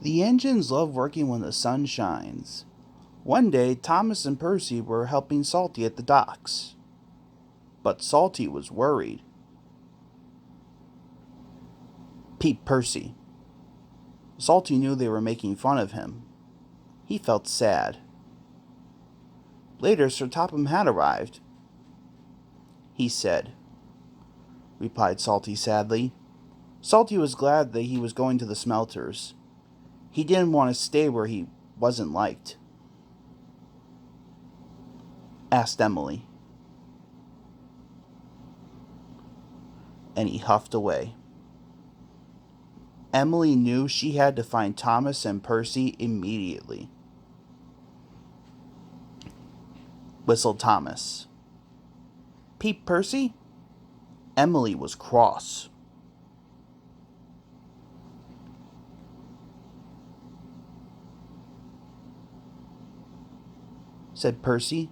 The engines love working when the sun shines. One day, Thomas and Percy were helping Salty at the docks. But Salty was worried. Peeped Percy. Salty knew they were making fun of him. He felt sad. Later, Sir Topham Hatt arrived. He said, replied Salty sadly. Salty was glad that he was going to the smelters. He didn't want to stay where he wasn't liked. Asked Emily. And he huffed away. Emily knew she had to find Thomas and Percy immediately. Whistled Thomas. Peep Percy? Emily was cross. Said Percy,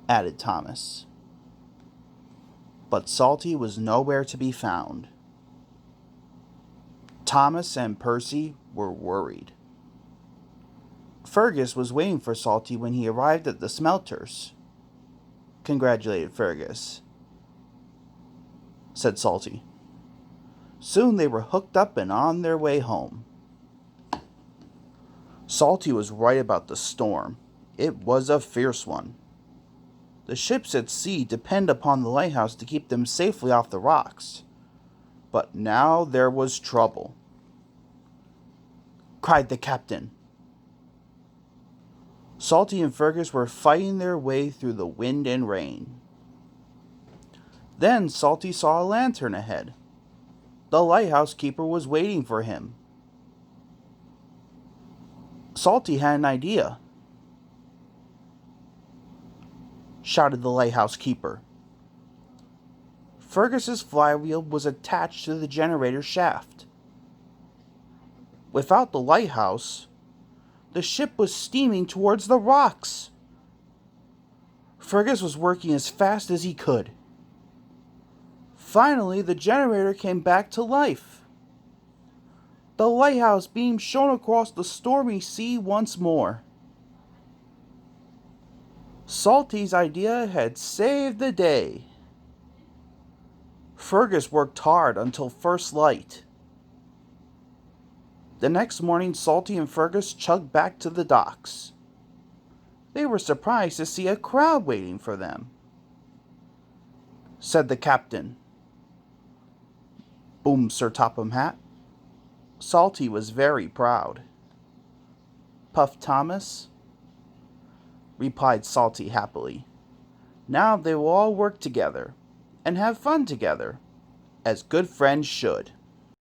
added Thomas. But Salty was nowhere to be found. Thomas and Percy were worried. Fergus was waiting for Salty when he arrived at the smelters. Congratulated Fergus, said Salty. Soon they were hooked up and on their way home. Salty was right about the storm. It was a fierce one. The ships at sea depend upon the lighthouse to keep them safely off the rocks. But now there was trouble. Cried the captain. Salty and Fergus were fighting their way through the wind and rain. Then Salty saw a lantern ahead. The lighthouse keeper was waiting for him. Salty had an idea. Shouted the lighthouse keeper. Fergus's flywheel was attached to the generator shaft. Without the lighthouse, the ship was steaming towards the rocks. Fergus was working as fast as he could. Finally, the generator came back to life. The lighthouse beam shone across the stormy sea once more. Salty's idea had saved the day. Fergus worked hard until first light. The next morning, Salty and Fergus chugged back to the docks. They were surprised to see a crowd waiting for them. Said the captain. Boomed Sir Topham Hatt. Salty was very proud. Puffed Thomas. Replied Salty happily. Now they will all work together and have fun together, as good friends should.